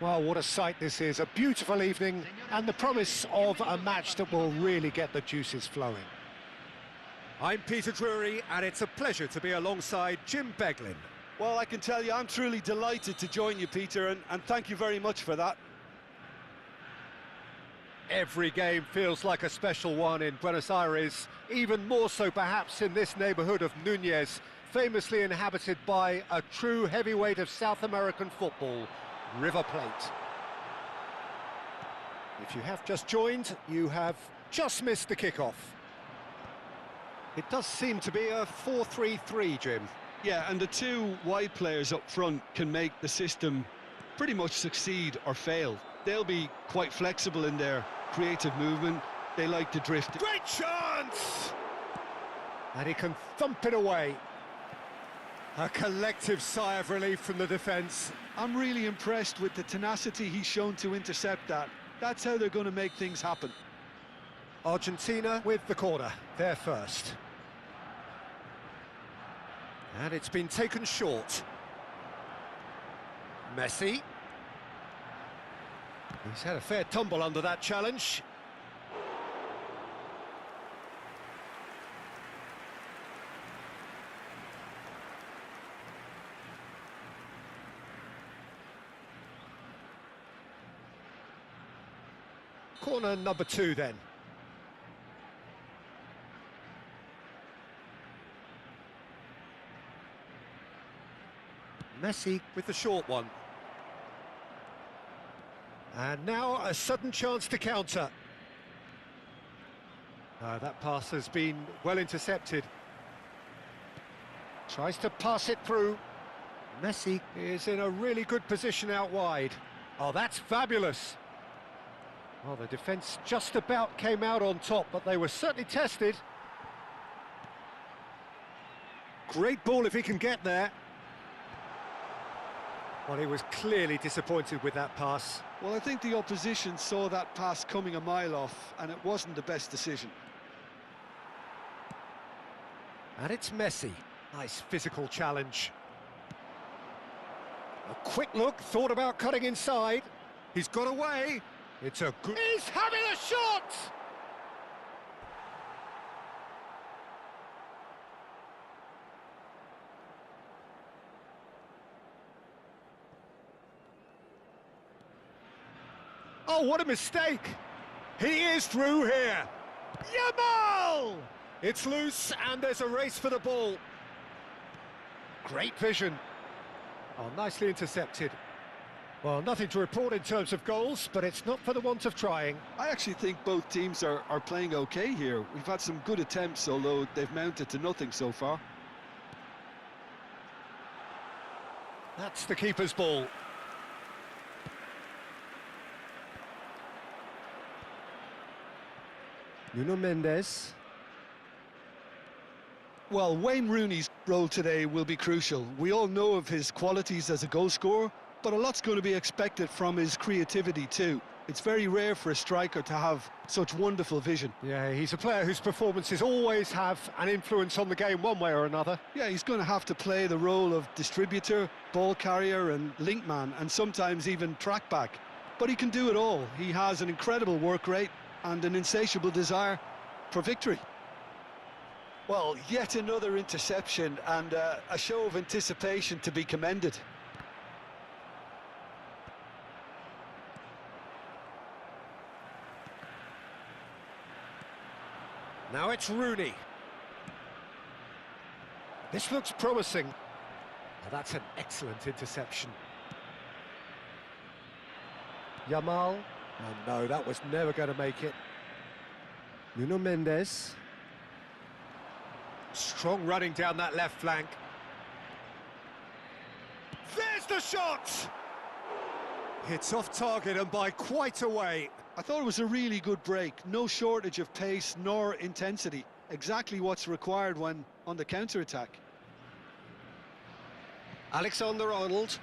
Well, what a sight this is. A beautiful evening and the promise of a match that will really get the juices flowing. I'm Peter Drury, and it's a pleasure to be alongside Jim Beglin. Well, I can tell you, I'm truly delighted to join you, Peter, and thank you very much for that. Every game feels like a special one in Buenos Aires, even more so perhaps in this neighbourhood of Núñez, famously inhabited by a true heavyweight of South American football, River Plate. If you have just joined, you have just missed the kickoff. It does seem to be a 4-3-3, Jim. Yeah, and the two wide players up front can make the system pretty much succeed or fail. They'll be quite flexible in their creative movement. They like to drift. Great chance! And he can thump it away. A collective sigh of relief from the defence. I'm really impressed with the tenacity he's shown to intercept that. That's how they're going to make things happen. Argentina with the corner, they're first. And it's been taken short. Messi. He's had a fair tumble under that challenge. Corner number 2 then. Messi with the short one. And now a sudden chance to counter. That pass has been well intercepted. Tries to pass it through. Messi is in a really good position out wide. Oh, that's fabulous. Well, the defence just about came out on top, but they were certainly tested. Great ball if he can get there. Well, he was clearly disappointed with that pass. Well, I think the opposition saw that pass coming a mile off, and it wasn't the best decision. And it's Messi. Nice physical challenge. A quick look, thought about cutting inside. He's got away. It's a good... He's having a shot! Oh, what a mistake! He is through here. Yamal! It's loose and there's a race for the ball. Great vision. Oh, nicely intercepted. Well, nothing to report in terms of goals, but it's not for the want of trying. I actually think both teams are playing okay here. We've had some good attempts, although they've mounted to nothing so far. That's the keeper's ball. Nuno Mendes. Well, Wayne Rooney's role today will be crucial. We all know of his qualities as a goal scorer, but a lot's going to be expected from his creativity too. It's very rare for a striker to have such wonderful vision. Yeah, he's a player whose performances always have an influence on the game one way or another. Yeah, he's going to have to play the role of distributor, ball carrier and link man, and sometimes even track back. But he can do it all. He has an incredible work rate and an insatiable desire for victory. Well, yet another interception and a show of anticipation to be commended. Now it's Rooney. This looks promising. Now that's an excellent interception. Yamal. Oh no, that was never going to make it. Nuno Mendes. Strong running down that left flank. There's the shot! It's off target and by quite a way. I thought it was a really good break. No shortage of pace nor intensity. Exactly what's required when on the counter-attack. Alexander-Arnold.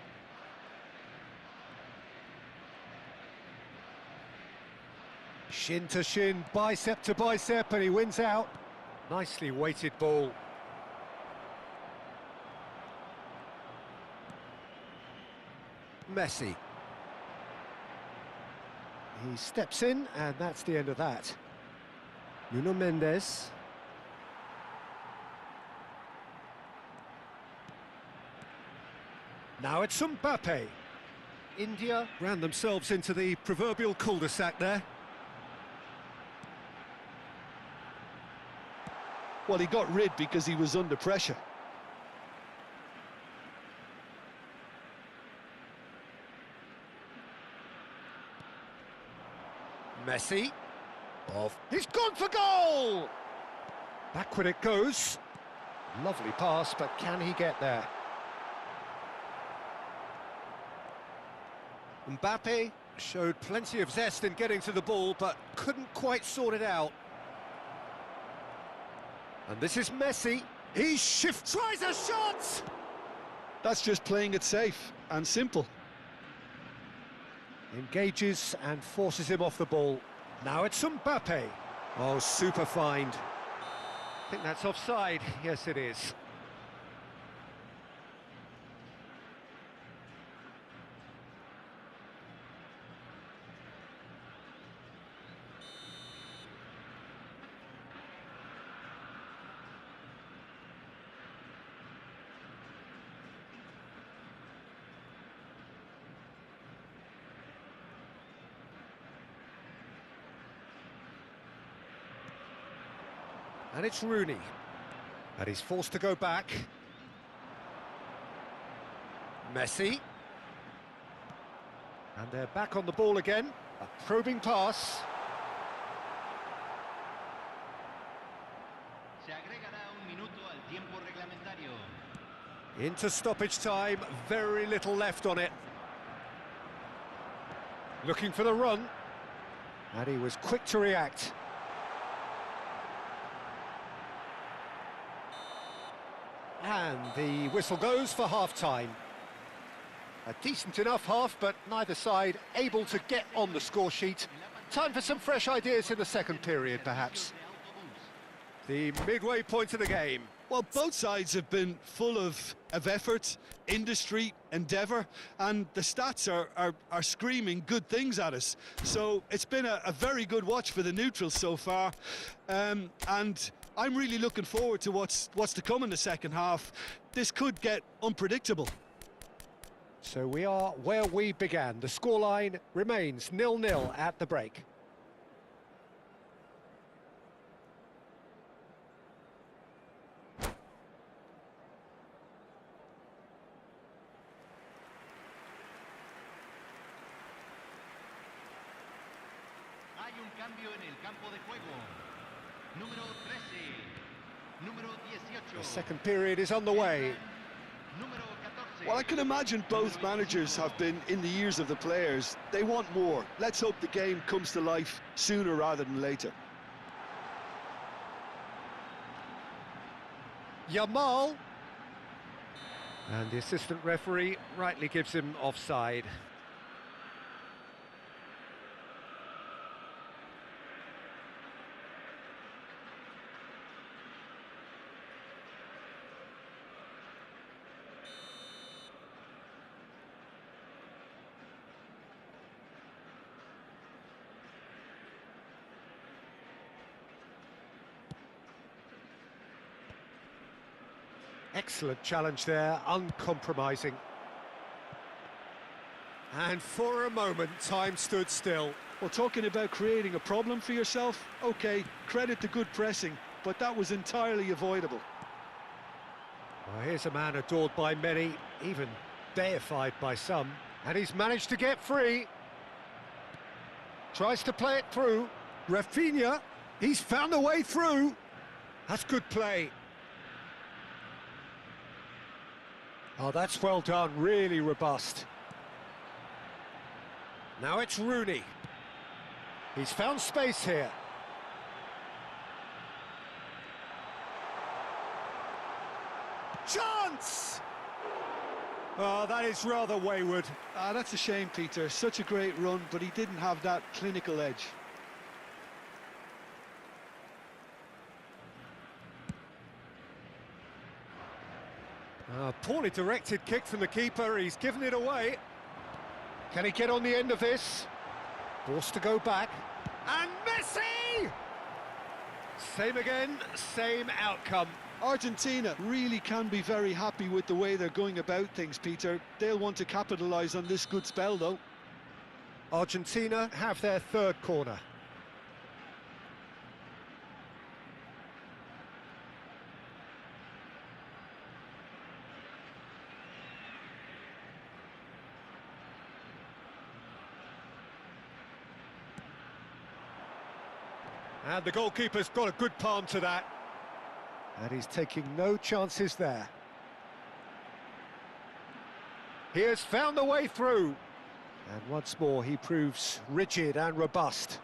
Shin to shin, bicep to bicep, and he wins out. Nicely weighted ball. Messi. He steps in, and that's the end of that. Nuno Mendes. Now it's Mbappe. India ran themselves into the proverbial cul-de-sac there. Well, he got rid because he was under pressure. Messi. Off. He's gone for goal! Back when it goes. Lovely pass, but can he get there? Mbappe showed plenty of zest in getting to the ball, but couldn't quite sort it out. And this is Messi. He tries a shot! That's just playing it safe and simple. Engages and forces him off the ball. Now it's Mbappe. Oh, super find. I think that's offside. Yes, it is. And it's Rooney. And he's forced to go back. Messi. And they're back on the ball again. A probing pass. Se agregará un minuto al tiempo reglamentario. Into stoppage time, very little left on it. Looking for the run. And he was quick to react. And the whistle goes for half-time. A decent enough half, but neither side able to get on the score sheet. Time for some fresh ideas in the second period, perhaps. The midway point of the game. Well, both sides have been full of effort, industry, endeavour, and the stats are screaming good things at us. So it's been a very good watch for the neutrals so far, and I'm really looking forward to what's to come in the second half. This could get unpredictable. So we are where we began. The scoreline remains 0-0 at the break. Hay un cambio en el campo de juego. Número 13. Número 18. The second period is on the way. Número 14. Well, I can imagine both managers have been in the ears of the players. They want more. Let's hope the game comes to life sooner rather than later. Yamal. And the assistant referee rightly gives him offside. Excellent challenge there, uncompromising. And for a moment, time stood still. Well, talking about creating a problem for yourself, OK, credit the good pressing, but that was entirely avoidable. Well, here's a man adored by many, even deified by some, and he's managed to get free. Tries to play it through. Rafinha, he's found a way through. That's good play. Oh, that's well done, really robust. Now it's Rooney. He's found space here. Chance! Oh, that is rather wayward. That's a shame, Peter. Such a great run, but he didn't have that clinical edge. Poorly directed kick from the keeper, he's given it away. Can he get on the end of this? Forced to go back. And Messi! Same again, same outcome. Argentina really can be very happy with the way they're going about things, Peter. They'll want to capitalise on this good spell, though. Argentina have their third corner. And the goalkeeper's got a good palm to that. And he's taking no chances there. He has found the way through. And once more, he proves rigid and robust.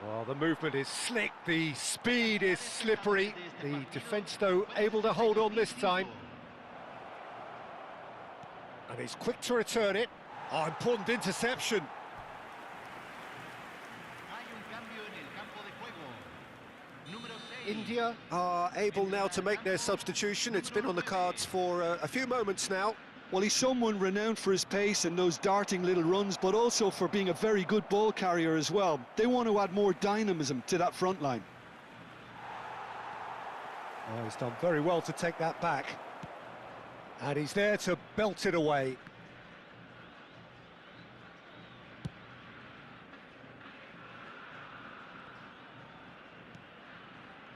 Well, the movement is slick, the speed is slippery. The defence, though, able to hold on this time. And he's quick to return it. Oh, important interception. India are able now to make their substitution. It's been on the cards for a few moments now. Well, he's someone renowned for his pace and those darting little runs, but also for being a very good ball carrier as well. They want to add more dynamism to that front line. Oh, he's done very well to take that back. And he's there to belt it away.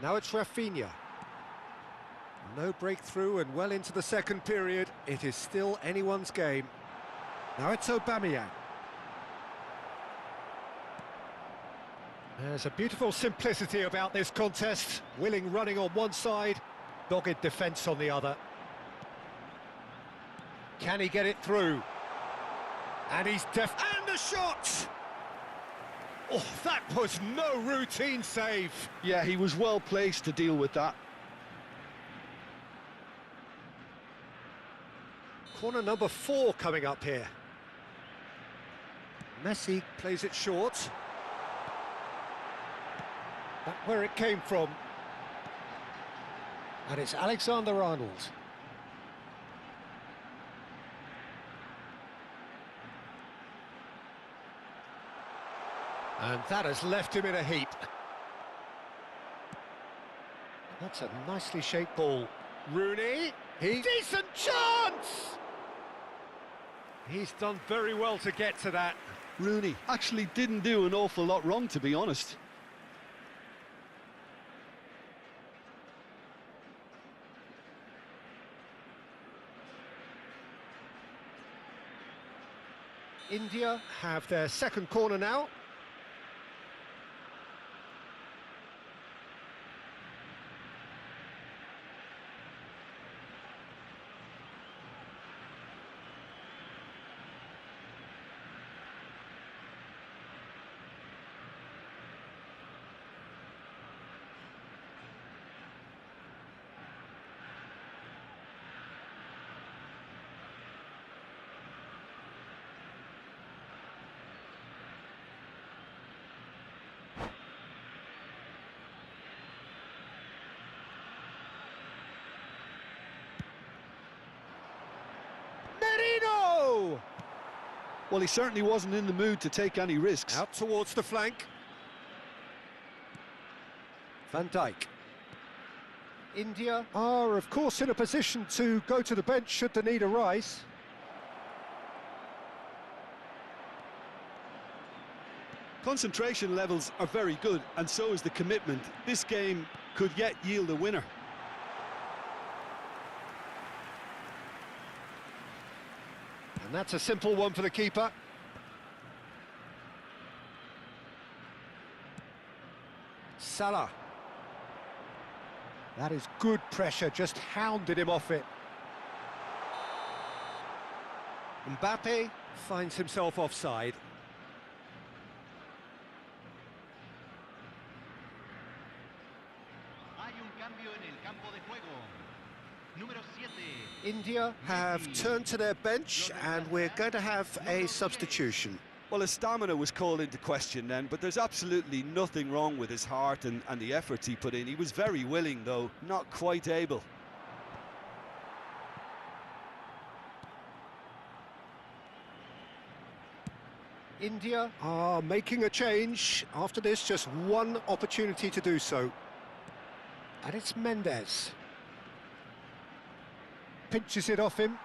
Now it's Rafinha. No breakthrough and well into the second period. It is still anyone's game. Now it's Aubameyang. There's a beautiful simplicity about this contest. Willing running on one side, dogged defence on the other. Can he get it through? And he's and the shot! Oh, that was no routine save. Yeah, he was well placed to deal with that. Corner number 4 coming up here. Messi plays it short. That's where it came from. And it's Alexander-Arnold. And that has left him in a heap. That's a nicely shaped ball. Rooney, decent chance! He's done very well to get to that. Rooney actually didn't do an awful lot wrong, to be honest. India have their second corner now. Well, he certainly wasn't in the mood to take any risks. Out towards the flank. Van Dijk. India are, of course, in a position to go to the bench should the need arise. Concentration levels are very good, and so is the commitment. This game could yet yield a winner. And that's a simple one for the keeper. Salah. That is good pressure, just hounded him off it. Mbappe finds himself offside. India have turned to their bench and we're going to have a substitution. Well, his stamina was called into question then, but there's absolutely nothing wrong with his heart and the efforts he put in. He was very willing, though, not quite able. India are making a change. After this, just one opportunity to do so. And it's Mendes. Pinches it off him.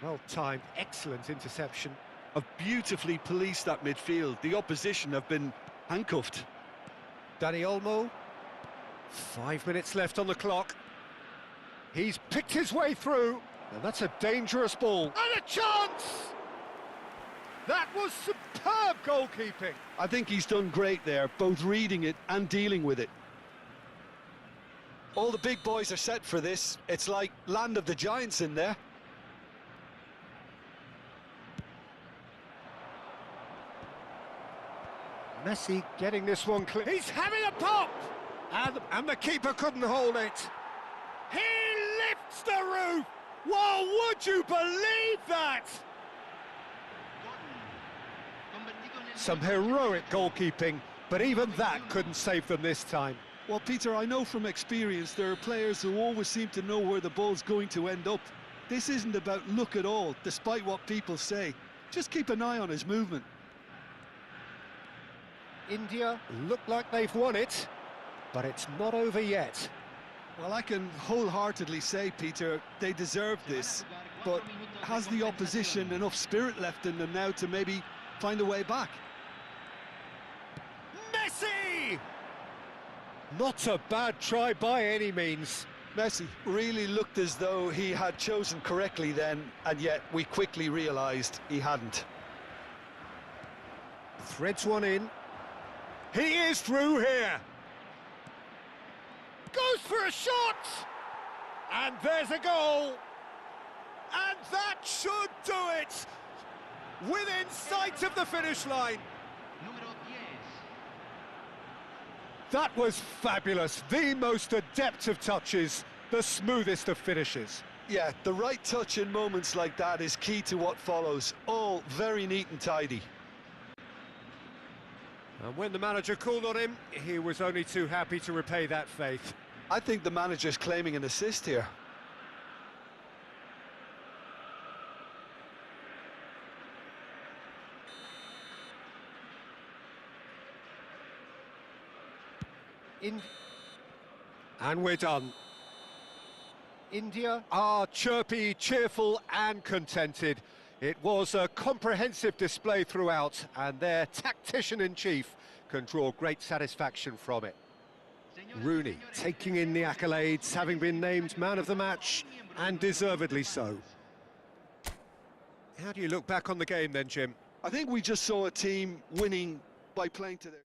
Well timed, excellent interception. Have beautifully policed that midfield. The opposition have been handcuffed. Dani Olmo. 5 minutes left on the clock. He's picked his way through. And that's a dangerous ball. And a chance! That was superb goalkeeping. I think he's done great there, both reading it and dealing with it. All the big boys are set for this. It's like land of the giants in there. Messi getting this one clear. He's having a pop! And the keeper couldn't hold it. He lifts the roof! Whoa, would you believe that? Some heroic goalkeeping, but even that couldn't save them this time. Well, Peter, I know from experience there are players who always seem to know where the ball's going to end up. This isn't about luck at all, despite what people say. Just keep an eye on his movement. India look like they've won it, but it's not over yet. Well, I can wholeheartedly say, Peter, they deserve this, but has the opposition enough spirit left in them now to maybe find a way back? Messi! Not a bad try by any means. Messi really looked as though he had chosen correctly then, and yet we quickly realised he hadn't. Threads one in. He is through here. Goes for a shot! And there's a goal! And that should do it! Within sight of the finish line. That was fabulous. The most adept of touches, the smoothest of finishes. Yeah, the right touch in moments like that is key to what follows. All very neat and tidy. And when the manager called on him, he was only too happy to repay that faith. I think the manager's claiming an assist here. And we're done. India are chirpy, cheerful and contented. It was a comprehensive display throughout, and their tactician-in-chief can draw great satisfaction from it. Rooney taking in the accolades, having been named man of the match, and deservedly so. How do you look back on the game then, Jim? I think we just saw a team winning by playing to their...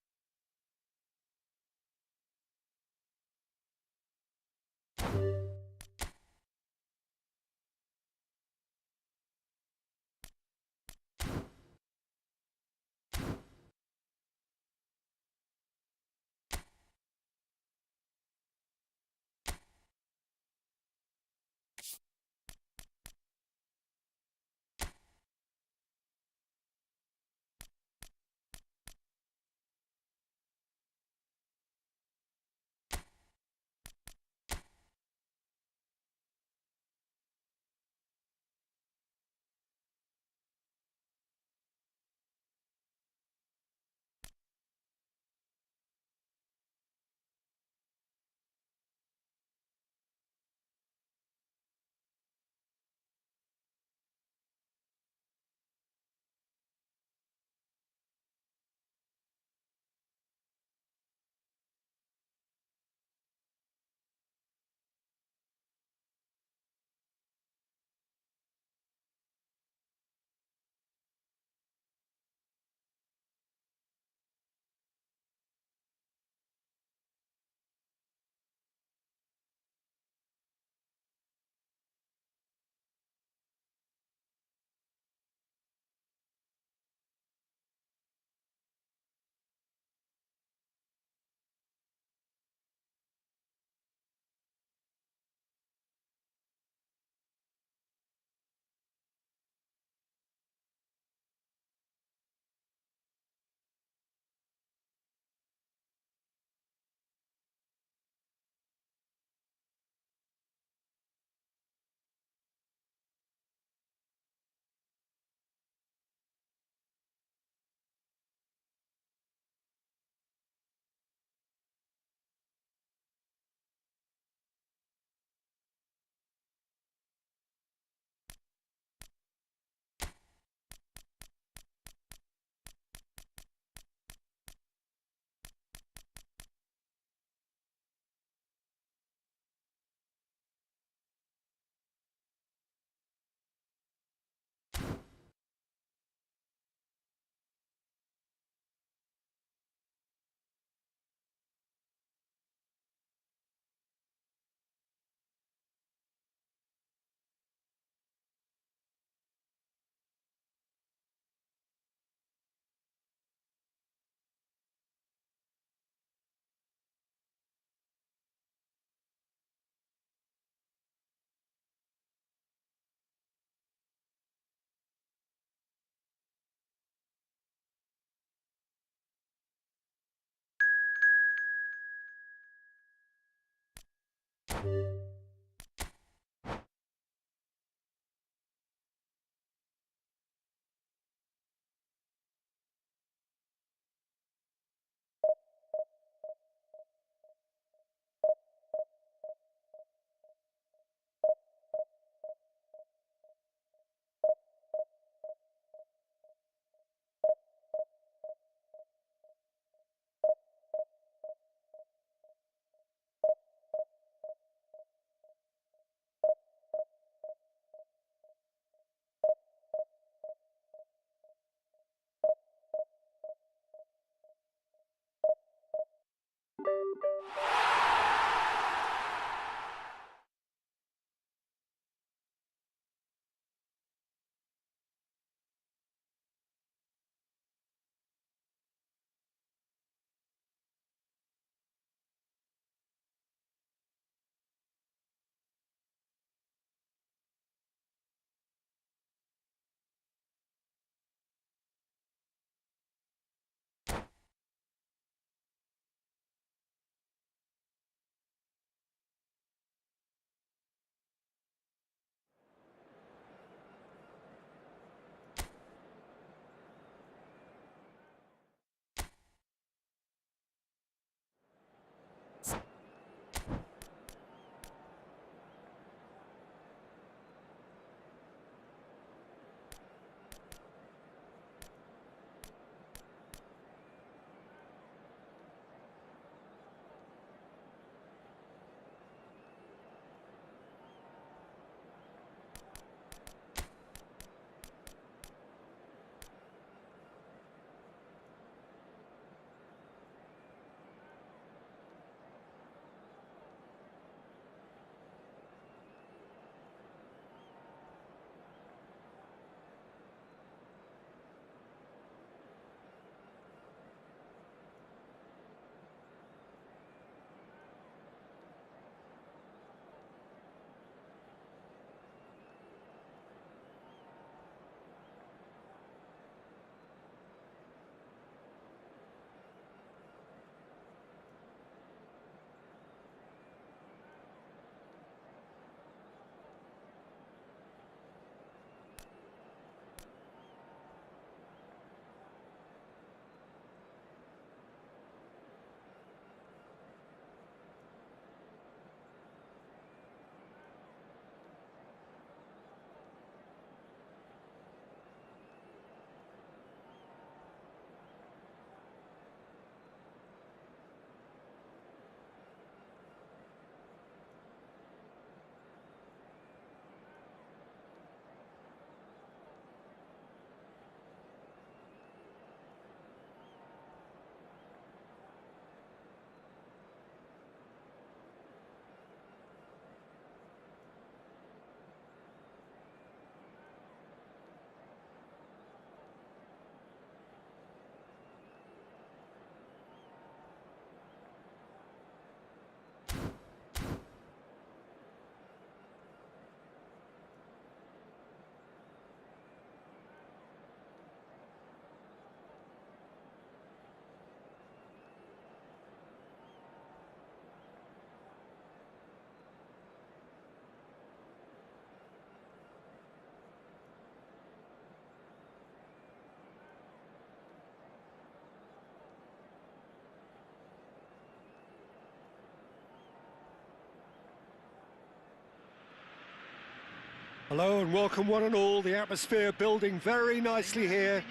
Hello and welcome one and all. The atmosphere building very nicely here.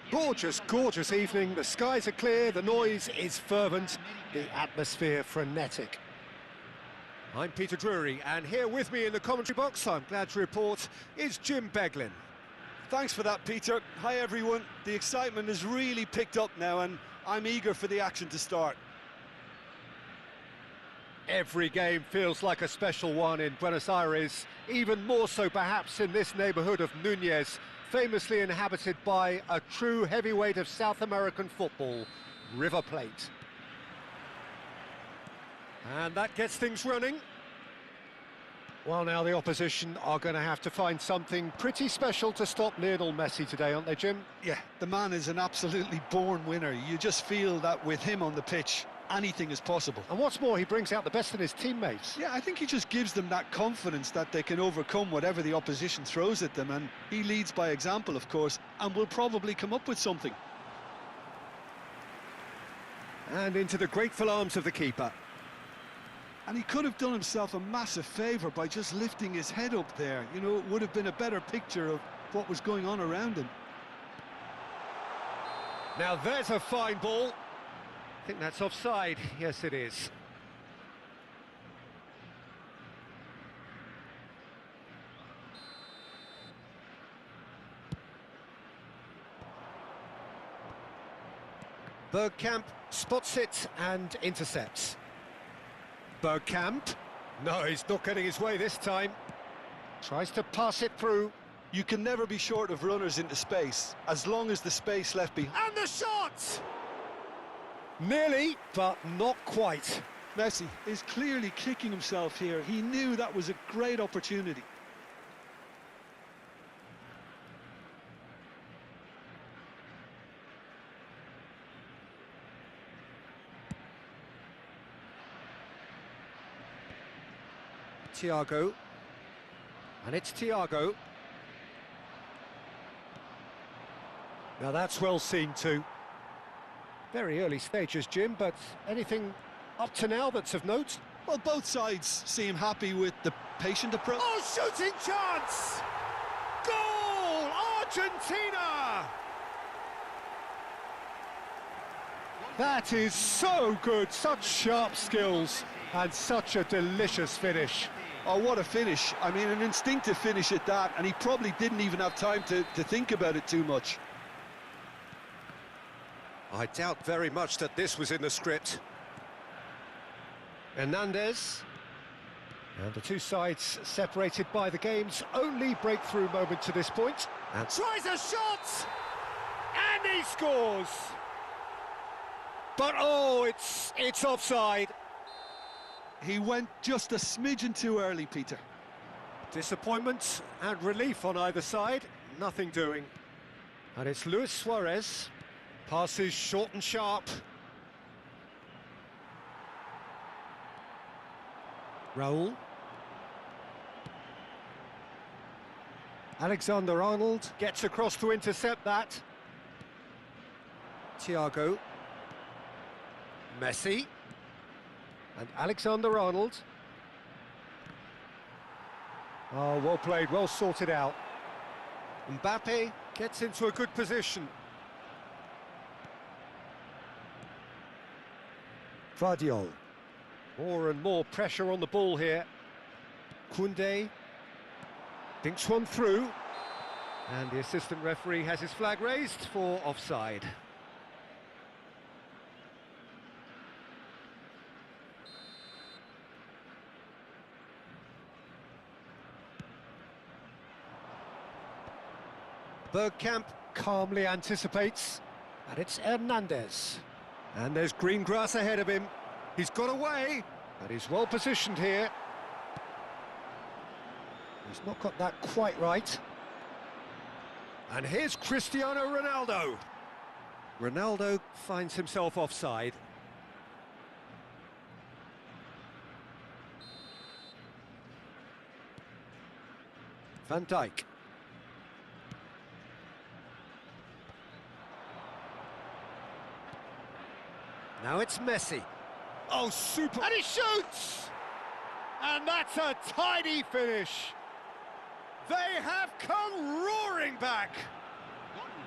Gorgeous, gorgeous evening. The skies are clear, the noise is fervent, the atmosphere frenetic. I'm Peter Drury, and here with me in the commentary box, I'm glad to report, is Jim Beglin. Thanks for that, Peter. Hi, everyone. The excitement has really picked up now, and I'm eager for the action to start. Every game feels like a special one in Buenos Aires, even more so perhaps in this neighbourhood of Núñez, famously inhabited by a true heavyweight of South American football, River Plate. And that gets things running. Well, now the opposition are going to have to find something pretty special to stop Lionel Messi today, aren't they, Jim? Yeah, the man is an absolutely born winner. You just feel that with him on the pitch, anything is possible. And what's more, he brings out the best in his teammates. Yeah, I think he just gives them that confidence that they can overcome whatever the opposition throws at them, and he leads by example, of course, and will probably come up with something. And into the grateful arms of the keeper. And he could have done himself a massive favour by just lifting his head up there. You know, it would have been a better picture of what was going on around him. Now there's a fine ball. I think that's offside. Yes, it is. Bergkamp spots it and intercepts. Bergkamp. No, he's not getting his way this time. Tries to pass it through. You can never be short of runners into space, as long as the space left behind. And the shot! Nearly, but not quite. Messi is clearly kicking himself here. He knew that was a great opportunity. Thiago. And it's Thiago. Now that's well seen too. Very early stages, Jim, but anything up to now that's of note? Well, both sides seem happy with the patient approach. Oh, shooting chance! Goal! Argentina! That is so good, such sharp skills, and such a delicious finish. Oh, what a finish. I mean, an instinctive finish at that, and he probably didn't even have time to think about it too much. I doubt very much that this was in the script. Hernandez. And the two sides separated by the game's only breakthrough moment to this point. And tries a shot! And he scores! But oh, it's offside. He went just a smidgen too early, Peter. Disappointment and relief on either side, nothing doing. And it's Luis Suarez. Passes short and sharp. Raul. Alexander-Arnold gets across to intercept that. Thiago. Messi. And Alexander-Arnold. Oh, well played, well sorted out. Mbappe gets into a good position. Vardiol. More and more pressure on the ball here. Koundé dinks one through. And the assistant referee has his flag raised for offside. Bergkamp calmly anticipates. And it's Hernandez. And there's green grass ahead of him. He's got away, and he's well positioned here. He's not got that quite right. And here's Cristiano Ronaldo. Ronaldo finds himself offside. Van Dijk. Now it's Messi. Oh, super! And he shoots! And that's a tidy finish. They have come roaring back.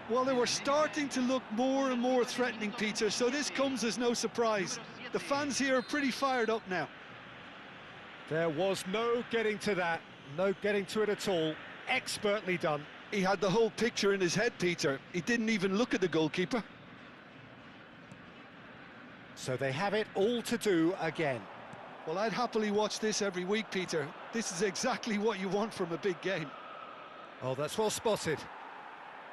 Well, they were starting to look more and more threatening, Peter, so this comes as no surprise. The fans here are pretty fired up now. There was no getting to that, no getting to it at all. Expertly done. He had the whole picture in his head, Peter. He didn't even look at the goalkeeper. So they have it all to do again. Well, I'd happily watch this every week, Peter. This is exactly what you want from a big game. Oh, that's well spotted.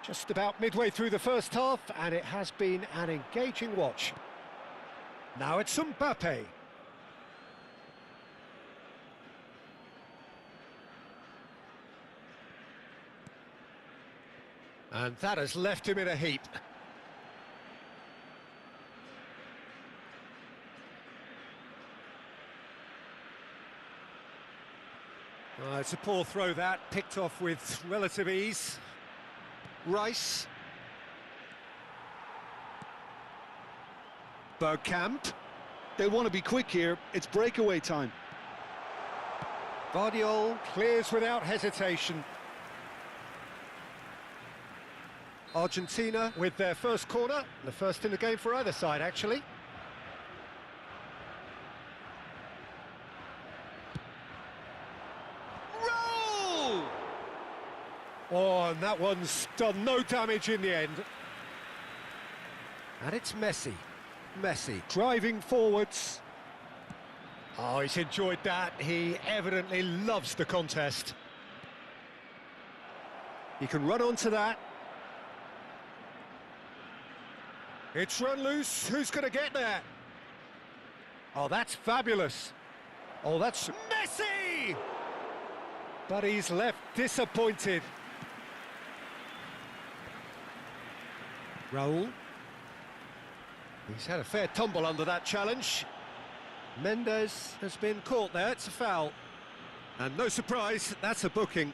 Just about midway through the first half, and it has been an engaging watch. Now it's Mbappe. And that has left him in a heap. It's a poor throw that, picked off with relative ease. Rice. Bergkamp. They want to be quick here. It's breakaway time. Guardiola clears without hesitation. Argentina with their first corner, the first in the game for either side, actually. Roll! Oh, and that one's done no damage in the end. And it's Messi. Messi driving forwards. Oh, he's enjoyed that. He evidently loves the contest. He can run onto that. It's run loose. Who's going to get there? Oh, that's fabulous. Oh, that's Messi! But he's left disappointed. Raul. He's had a fair tumble under that challenge. Mendes has been caught there, it's a foul. And no surprise, that's a booking.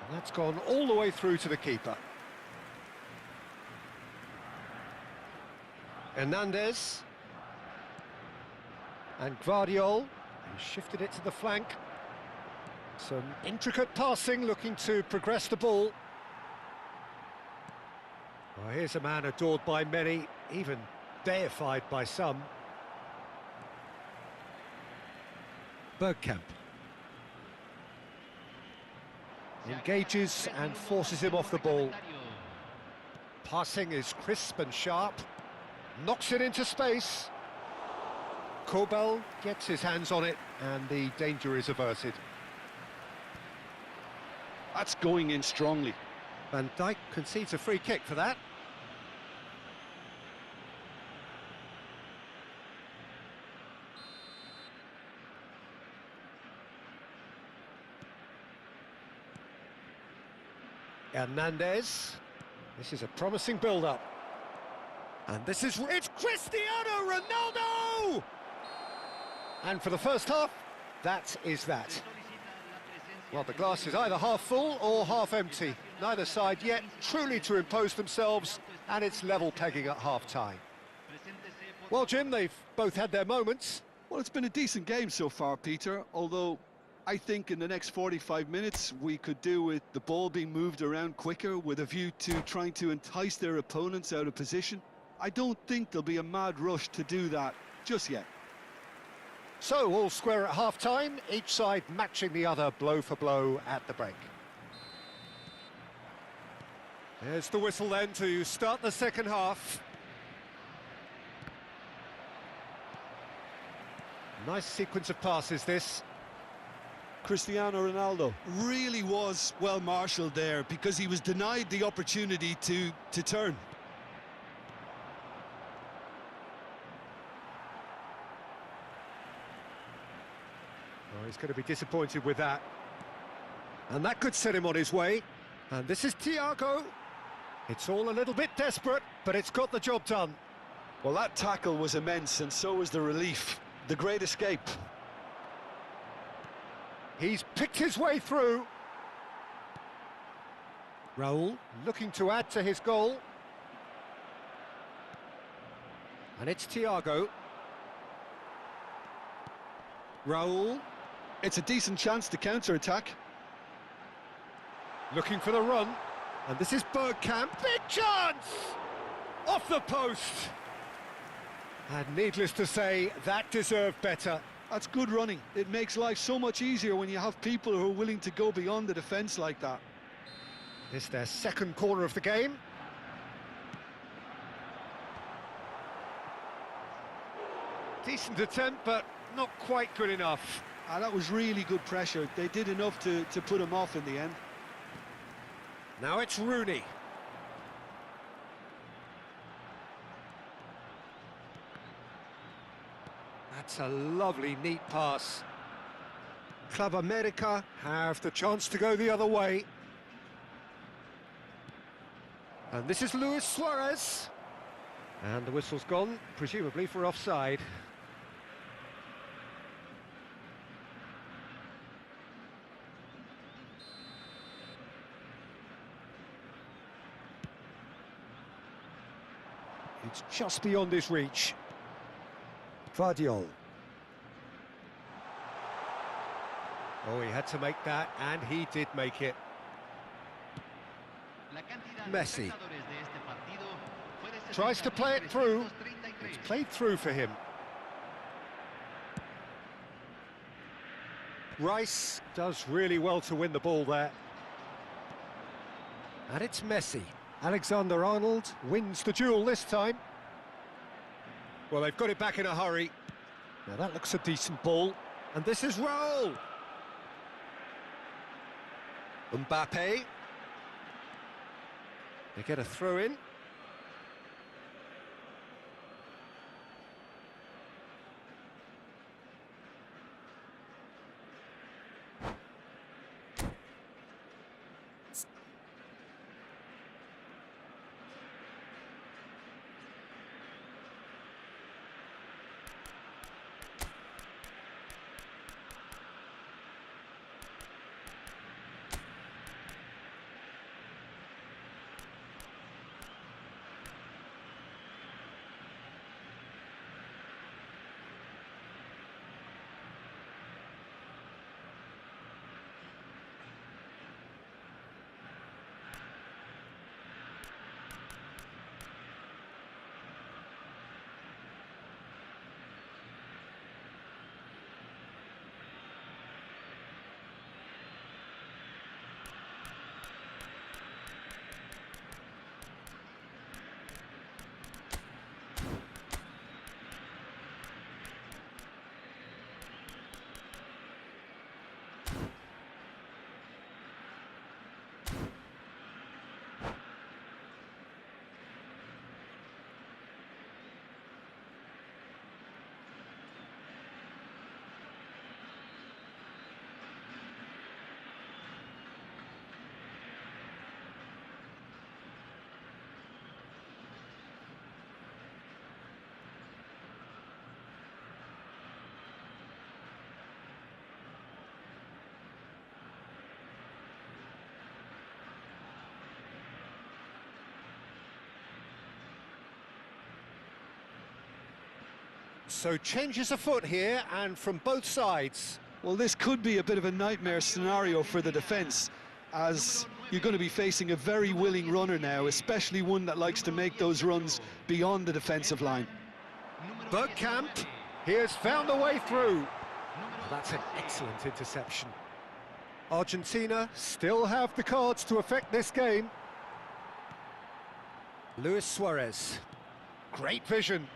And that's gone all the way through to the keeper. Hernandez. And Guardiola, who shifted it to the flank. Some intricate passing, looking to progress the ball. Well, here's a man adored by many, even deified by some. Bergkamp. Engages and forces him off the ball. Passing is crisp and sharp. Knocks it into space. Kobel gets his hands on it and the danger is averted. That's going in strongly. Van Dijk concedes a free kick for that. Hernandez. This is a promising build-up. And this is... it's Cristiano Ronaldo! And for the first half, that is that. Well, the glass is either half full or half empty. Neither side yet truly to impose themselves, and it's level pegging at half-time. Well, Jim, they've both had their moments. Well, it's been a decent game so far, Peter, although I think in the next 45 minutes we could do with the ball being moved around quicker with a view to trying to entice their opponents out of position. I don't think there'll be a mad rush to do that just yet. So, all square at half-time, each side matching the other blow for blow at the break. There's the whistle then to start the second half. Nice sequence of passes, this. Cristiano Ronaldo really was well marshalled there because he was denied the opportunity to turn. Oh, he's going to be disappointed with that. And that could set him on his way. And this is Thiago. It's all a little bit desperate, but it's got the job done. Well, that tackle was immense, and so was the relief. The great escape. He's picked his way through. Raul looking to add to his goal. And it's Thiago. Raul. It's a decent chance to counter-attack. Looking for the run. And this is Bergkamp. Big chance! Off the post. And needless to say, that deserved better. That's good running. It makes life so much easier when you have people who are willing to go beyond the defence like that. This is their second corner of the game. Decent attempt, but not quite good enough. That was really good pressure. They did enough to put him off in the end. Now it's Rooney. That's a lovely, neat pass. Club America have the chance to go the other way. And this is Luis Suarez. And the whistle's gone, presumably for offside. It's just beyond his reach. Vardiol. Oh, he had to make that, and he did make it. Messi. Tries to play it through. It's played through for him. Rice does really well to win the ball there. And it's Messi. Alexander-Arnold wins the duel this time. Well, they've got it back in a hurry. Now that looks a decent ball. And this is Raul. Mbappe. They get a throw in. So changes afoot here, and from both sides. Well, this could be a bit of a nightmare scenario for the defence, as you're going to be facing a very willing runner now, especially one that likes to make those runs beyond the defensive line. Bergkamp, he has found a way through. That's an excellent interception. Argentina still have the cards to affect this game. Luis Suarez. Great vision.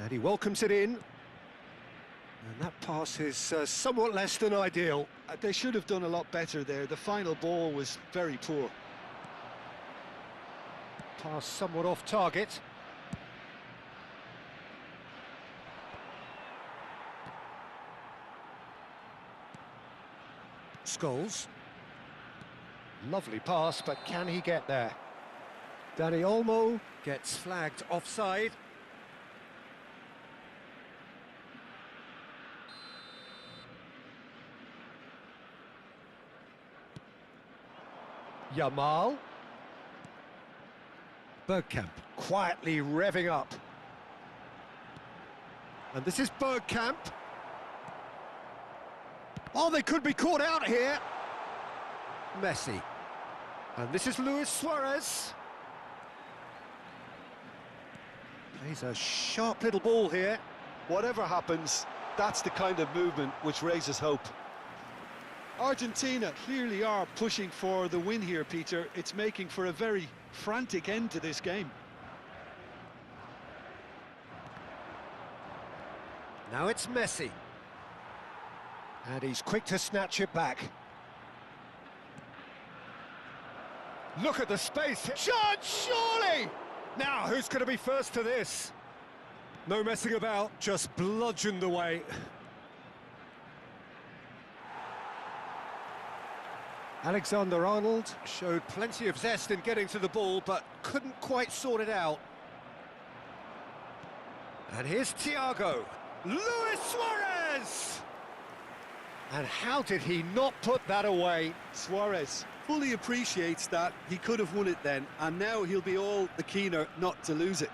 And he welcomes it in. And that pass is somewhat less than ideal. They should have done a lot better there. The final ball was very poor. Pass somewhat off target. Scholes. Lovely pass, but can he get there? Dani Olmo gets flagged offside. Yamal. Bergkamp quietly revving up. And this is Bergkamp. Oh, they could be caught out here. Messi. And this is Luis Suarez. Plays a sharp little ball here. Whatever happens, that's the kind of movement which raises hope. Argentina clearly are pushing for the win here, Peter. It's making for a very frantic end to this game. Now it's Messi. And he's quick to snatch it back. Look at the space. Shot, surely! Now, who's going to be first to this? No messing about, just bludgeoned away. Alexander-Arnold showed plenty of zest in getting to the ball, but couldn't quite sort it out. And here's Thiago. Luis Suarez! And how did he not put that away? Suarez fully appreciates that he could have won it then, and now he'll be all the keener not to lose it.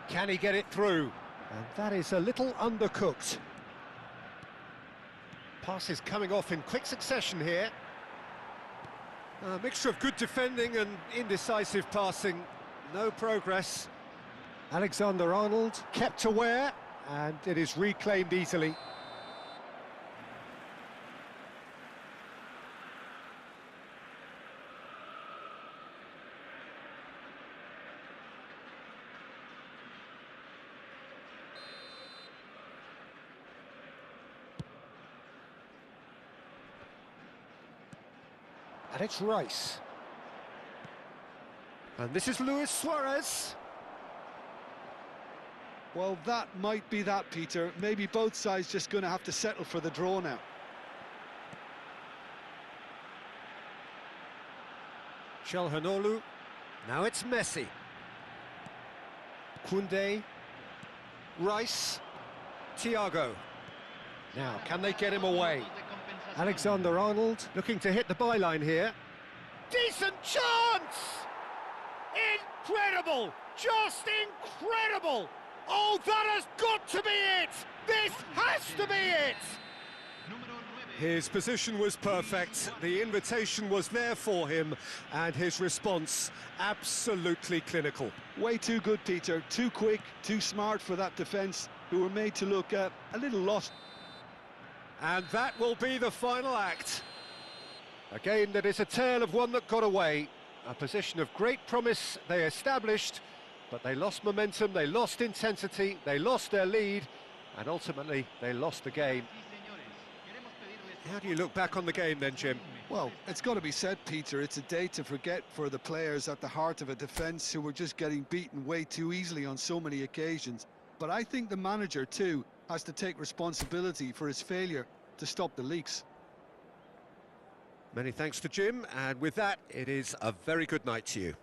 Can he get it through? And that is a little undercooked. Passes coming off in quick succession here. A mixture of good defending and indecisive passing. No progress. Alexander-Arnold kept aware, and it is reclaimed easily. And it's Rice. And this is Luis Suarez. Well, that might be that, Peter. Maybe both sides just going to have to settle for the draw now. Çalhanoğlu. Now it's Messi. Koundé. Rice. Thiago. Now, can they get him away? Alexander-Arnold looking to hit the byline here. Decent chance! Incredible! Just incredible! Oh, that has got to be it! This has to be it! His position was perfect, the invitation was there for him, and his response absolutely clinical. Way too good, Peter. Too quick, too smart for that defence, who were made to look a little lost. And that will be the final act. A game that is a tale of one that got away. A position of great promise they established, but they lost momentum, they lost intensity, they lost their lead, and ultimately they lost the game. How do you look back on the game then, Jim? Well, it's got to be said, Peter, it's a day to forget for the players at the heart of a defence who were just getting beaten way too easily on so many occasions. But I think the manager, too, has to take responsibility for his failure to stop the leaks. Many thanks to Jim, and with that, it is a very good night to you.